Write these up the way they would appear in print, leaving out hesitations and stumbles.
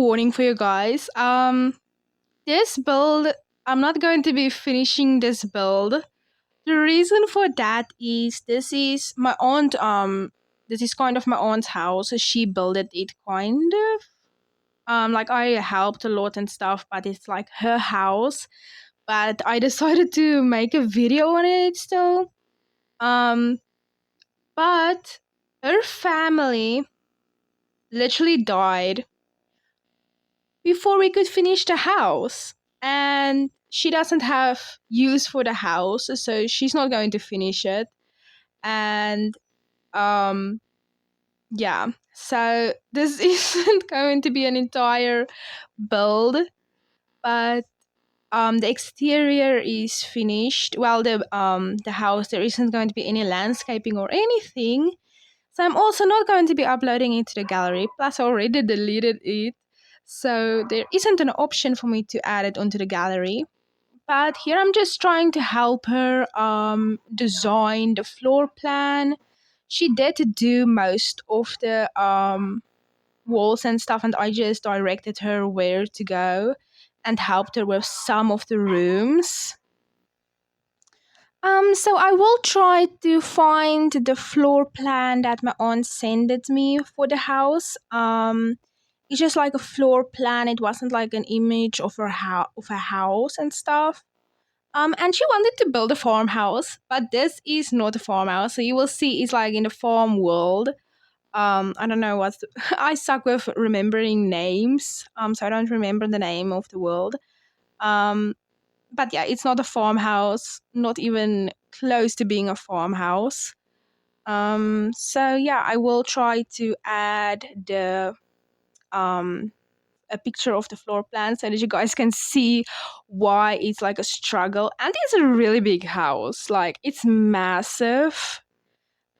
warning for you guys. This build, I'm not going to be finishing this build. The reason for that is this is kind of my aunt's house. She built it kind of. Like I helped a lot and stuff, but it's like her house. But I decided to make a video on it still. Um, but her family literally died before we could finish the house. And she doesn't have use for the house, so she's not going to finish it. And um yeah, so this isn't going to be an entire build, but the exterior is finished. Well, the house, there isn't going to be any landscaping or anything. So I'm also not going to be uploading it to the gallery. Plus, I already deleted it. So there isn't an option for me to add it onto the gallery. But here I'm just trying to help her design the floor plan. She did do most of the walls and stuff, and I just directed her where to go and helped her with some of the rooms. So I will try to find the floor plan that my aunt sent it me for the house. It's just like a floor plan. It wasn't like an image of of a house and stuff. And she wanted to build a farmhouse, but this is not a farmhouse. So you will see it's like in the farm world. I don't know what's I suck with remembering names. So I don't remember the name of the world. Um, but yeah, it's not a farmhouse, not even close to being a farmhouse. So yeah, I will try to add the um a picture of the floor plan so that you guys can see why it's like a struggle. And it's a really big house, like it's massive.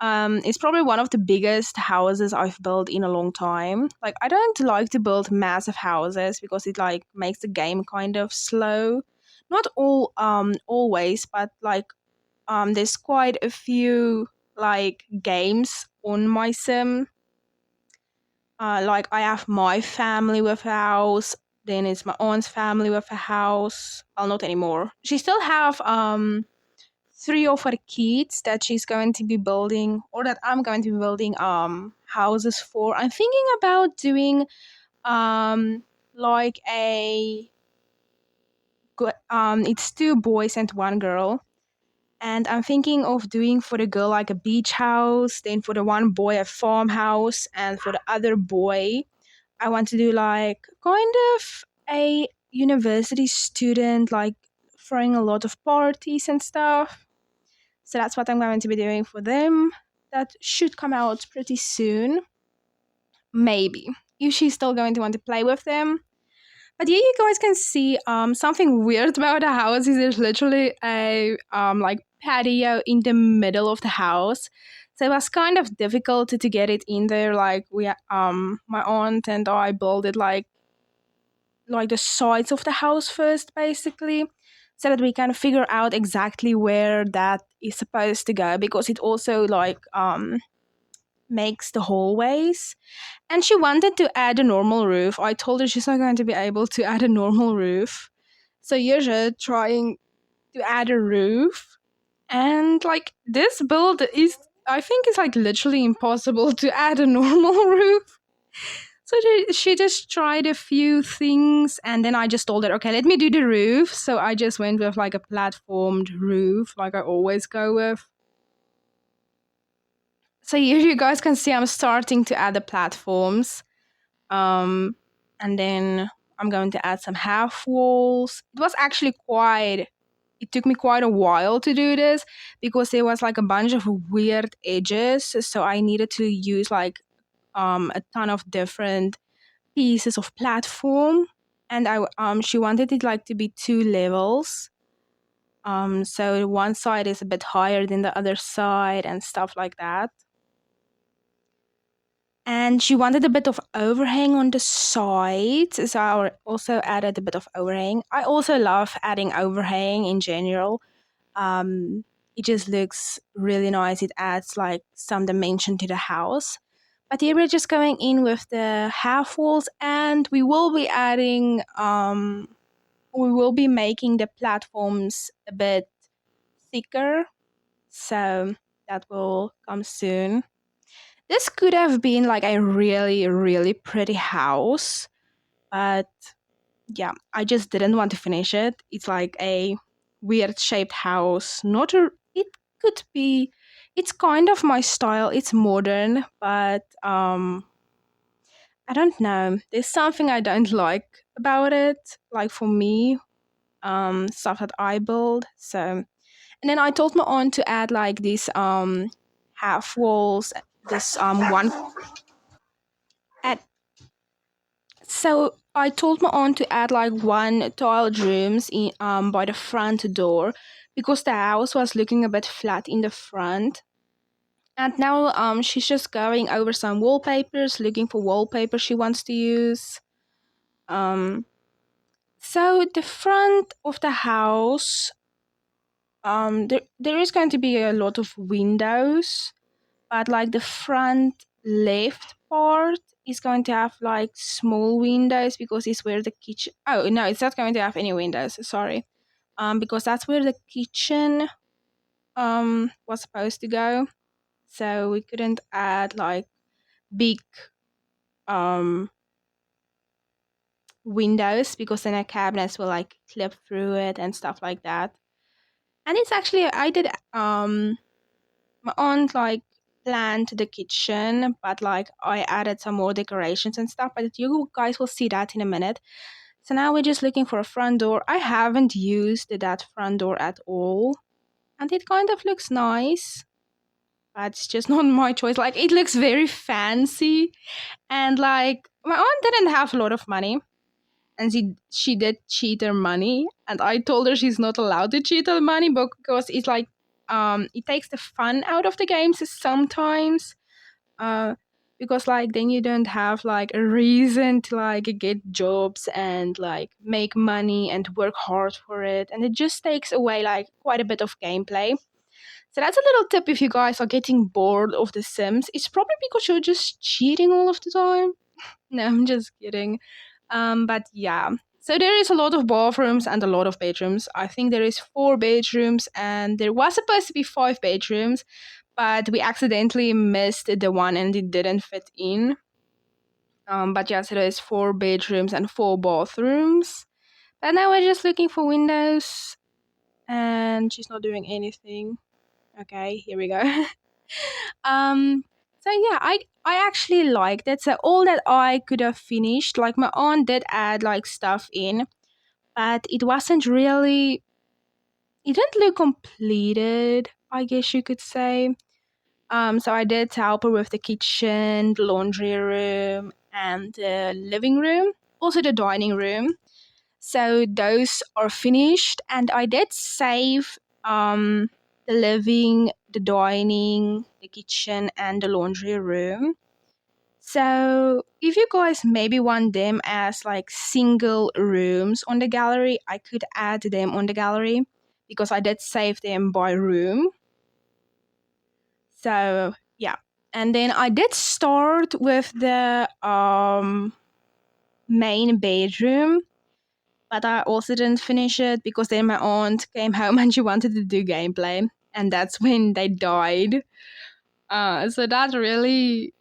It's probably one of the biggest houses I've built in a long time. Like I don't like to build massive houses because it like makes the game kind of slow. Not always, but like there's quite a few like games on my sim. Like I have my family with a house, then it's my aunt's family with a house. Well, not anymore. She still have three of her kids that she's going to be building, or that I'm going to be building houses for. I'm thinking about doing like it's two boys and one girl. And I'm thinking of doing for the girl like a beach house, then for the one boy a farmhouse, and for the other boy I want to do like kind of a university student, like throwing a lot of parties and stuff. So that's what I'm going to be doing for them. That should come out pretty soon. Maybe. If she's still going to want to play with them. But yeah, you guys can see something weird about the house is there's literally a like patio in the middle of the house. So it was kind of difficult to get it in there. Like my aunt and I built it like the sides of the house first, basically, so that we can figure out exactly where that is supposed to go, because it also like makes the hallways. And she wanted to add a normal roof. I told her she's not going to be able to add a normal roof. So here's her trying to add a roof. And like this build is, I think it's like literally impossible to add a normal roof. So she just tried a few things, and then I just told her, okay, let me do the roof. So I just went with like a platformed roof, like I always go with. So here you guys can see I'm starting to add the platforms. And then I'm going to add some half walls. It took me quite a while to do this because there was like a bunch of weird edges. So I needed to use like a ton of different pieces of platform. And she wanted it like to be two levels. So one side is a bit higher than the other side and stuff like that. And she wanted a bit of overhang on the sides, so I also added a bit of overhang. I also love adding overhang in general. It just looks really nice. It adds like some dimension to the house. But here we're just going in with the half walls, and we will be making the platforms a bit thicker, so that will come soon. This could have been like a really, really pretty house, but yeah, I just didn't want to finish it. It's like a weird shaped house. Not a, it could be, it's kind of my style. It's modern, but I don't know. There's something I don't like about it. Like for me, stuff that I build. So, and then I told my aunt to add like these half walls. This one at So I told my aunt to add like one tiled rooms in by the front door because the house was looking a bit flat in the front. And now she's just going over some wallpapers, looking for wallpaper she wants to use. Um so the front of the house, there is going to be a lot of windows, but like the front left part is going to have like small windows because it's where the kitchen. Oh no, it's not going to have any windows. Sorry, because that's where the kitchen was supposed to go. So we couldn't add like big um windows because then our cabinets will like clip through it and stuff like that. And it's actually I did my aunt like planned the kitchen, but like I added some more decorations and stuff. But you guys will see that in a minute. So now we're just looking for a front door. I haven't used that front door at all, and it kind of looks nice, but it's just not my choice. Like it looks very fancy, and like my aunt didn't have a lot of money, and she did cheat her money, and I told her she's not allowed to cheat her money because it's like it takes the fun out of the games sometimes, uh because like then you don't have like a reason to like get jobs and like make money and work hard for it, and it just takes away like quite a bit of gameplay. So that's a little tip if you guys are getting bored of The Sims. It's probably because you're just cheating all of the time. No, I'm just kidding. But yeah. So there is a lot of bathrooms and a lot of bedrooms. I think there is 4 bedrooms and there was supposed to be 5 bedrooms, but we accidentally missed the one and it didn't fit in. But yeah, so there's 4 bedrooms and 4 bathrooms. But now we're just looking for windows and she's not doing anything. Okay, here we go. um so yeah, I actually liked it. So all that I could have finished, like my aunt did add like stuff in, but it wasn't really, it didn't look completed, I guess you could say. So I did help her with the kitchen, the laundry room, and the living room, also the dining room. So those are finished, and I did save the living, the dining, the kitchen, and the laundry room. So if you guys maybe want them as like single rooms on the gallery, I could add them on the gallery because I did save them by room. So yeah. And then I did start with the main bedroom, but I also didn't finish it because then my aunt came home and she wanted to do gameplay, and that's when they died. So that really,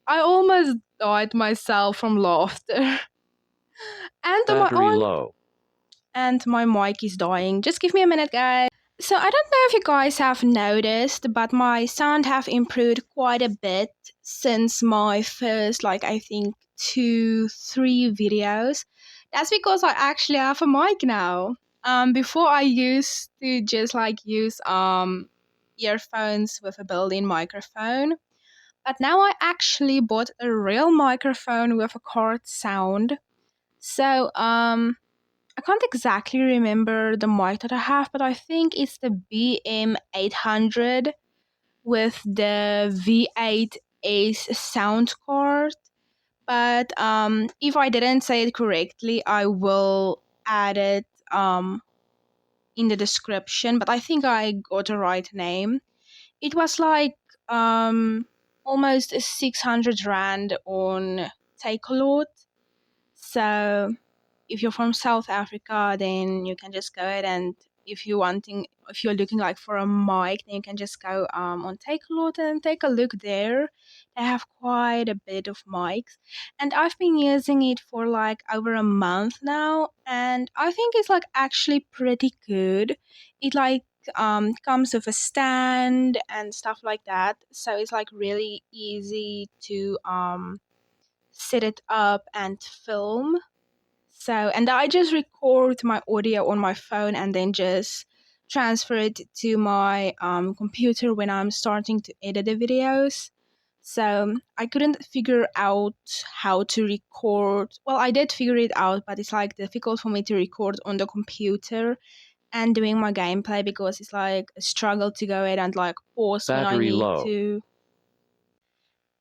I almost died myself from laughter. And my Battery aunt low. and my mic is dying. Just give me a minute, guys. So I don't know if you guys have noticed, but my sound have improved quite a bit since my first, like I think 2, 3 videos. That's because I actually have a mic now. Before I used to just like use earphones with a built-in microphone, but now I actually bought a real microphone with a card sound. So I can't exactly remember the mic that I have, but I think it's the BM800 with the V8 sound card. But if I didn't say it correctly, I will add it in the description. But I think I got the right name. It was like almost 600 rand on Takealot. So if you're from South Africa, then you can just go ahead, and if you're looking like for a mic, then you can just go on Takealot and take a look there. They have quite a bit of mics, and I've been using it for like over a month now, and I think it's like actually pretty good. It like comes with a stand and stuff like that, so it's like really easy to set it up and film. So, and I just record my audio on my phone and then just transfer it to my computer when I'm starting to edit the videos. So, I couldn't figure out how to record. Well, I did figure it out, but it's like difficult for me to record on the computer and doing my gameplay because it's like a struggle to go ahead and like pause when I Battery need low. to.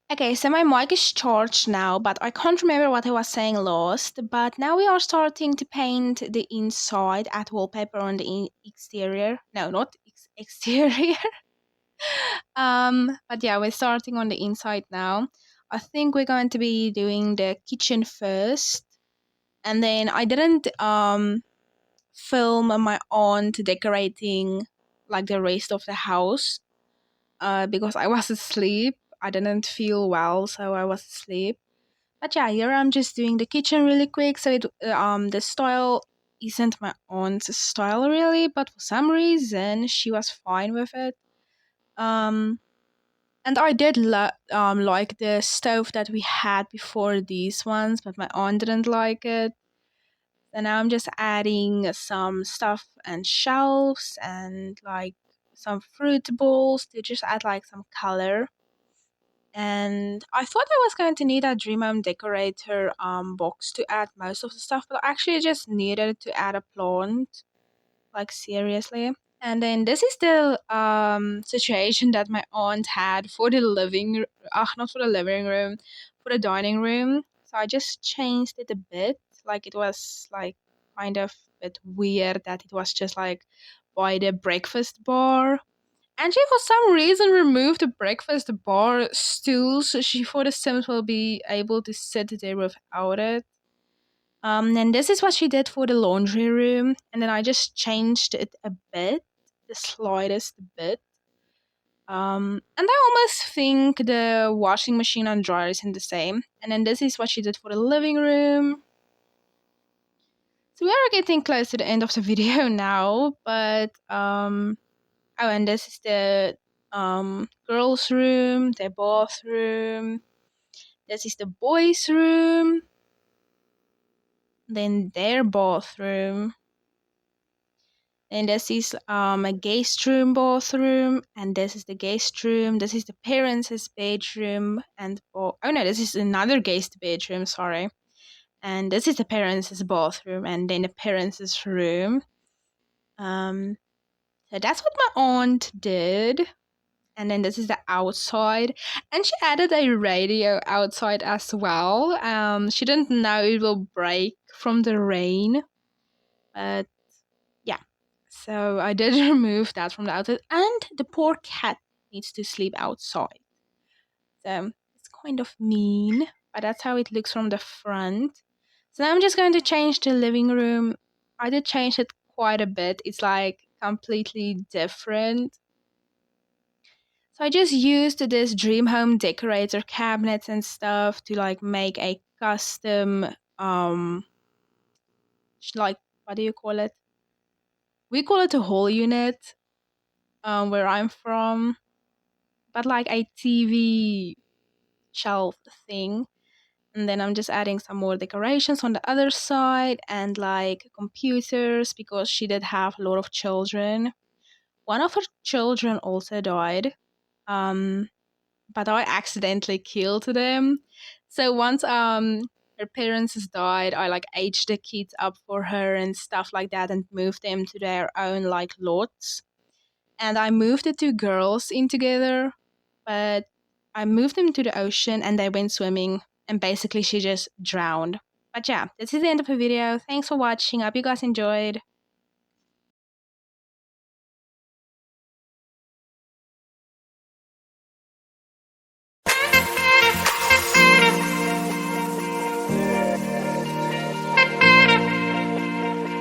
Okay, so my mic is charged now, but I can't remember what I was saying last. But now we are starting to paint the inside, add wallpaper on the exterior. No, not exterior. But yeah, we're starting on the inside now. I think we're going to be doing the kitchen first, and then I didn't film my aunt decorating like the rest of the house because I was asleep. I didn't feel well, so I was asleep. But yeah, here I'm just doing the kitchen really quick. So the style isn't my aunt's style really, but for some reason she was fine with it. Um, and I did like the stove that we had before these ones, but my aunt didn't like it. And now I'm just adding some stuff and shelves and like some fruit bowls to just add like some color. And I thought I was going to need a Dream Home Decorator box to add most of the stuff, but I actually just needed to add a plant. Like seriously. And then this is the situation that my aunt had for the not for the living room, for the dining room. So I just changed it a bit. Like it was like kind of a bit weird that it was just like by the breakfast bar. And she, for some reason, removed the breakfast bar stool, so she thought the Sims will be able to sit there without it. And this is what she did for the laundry room, and then I just changed it a bit, the slightest bit. And I almost think the washing machine and dryer is in the same. And then this is what she did for the living room. So we are getting close to the end of the video now, but oh, and this is the girls' room, their bathroom. This is the boys' room. Then their bathroom. And this is a guest room bathroom, and this is the guest room. This is the parents' bedroom, and oh no, this is another guest bedroom. Sorry, and this is the parents' bathroom, and then the parents' room. So that's what my aunt did. And then this is the outside, and she added a radio outside as well. She didn't know it will break from the rain, but yeah. So I did remove that from the outside, and the poor cat needs to sleep outside. So it's kind of mean, but that's how it looks from the front. So now I'm just going to change the living room. I did change it quite a bit. It's like completely different. So I just used this Dream Home Decorator cabinets and stuff to like make a custom like, what do you call it? We call it a whole unit where I'm from, but like a TV shelf thing. And then I'm just adding some more decorations on the other side and like computers because she did have a lot of children. One of her children also died. But I accidentally killed them. So once her parents died, I like aged the kids up for her and stuff like that and moved them to their own like lots. And I moved the two girls in together, but I moved them to the ocean and they went swimming and basically she just drowned. But yeah, this is the end of the video. Thanks for watching. I hope you guys enjoyed.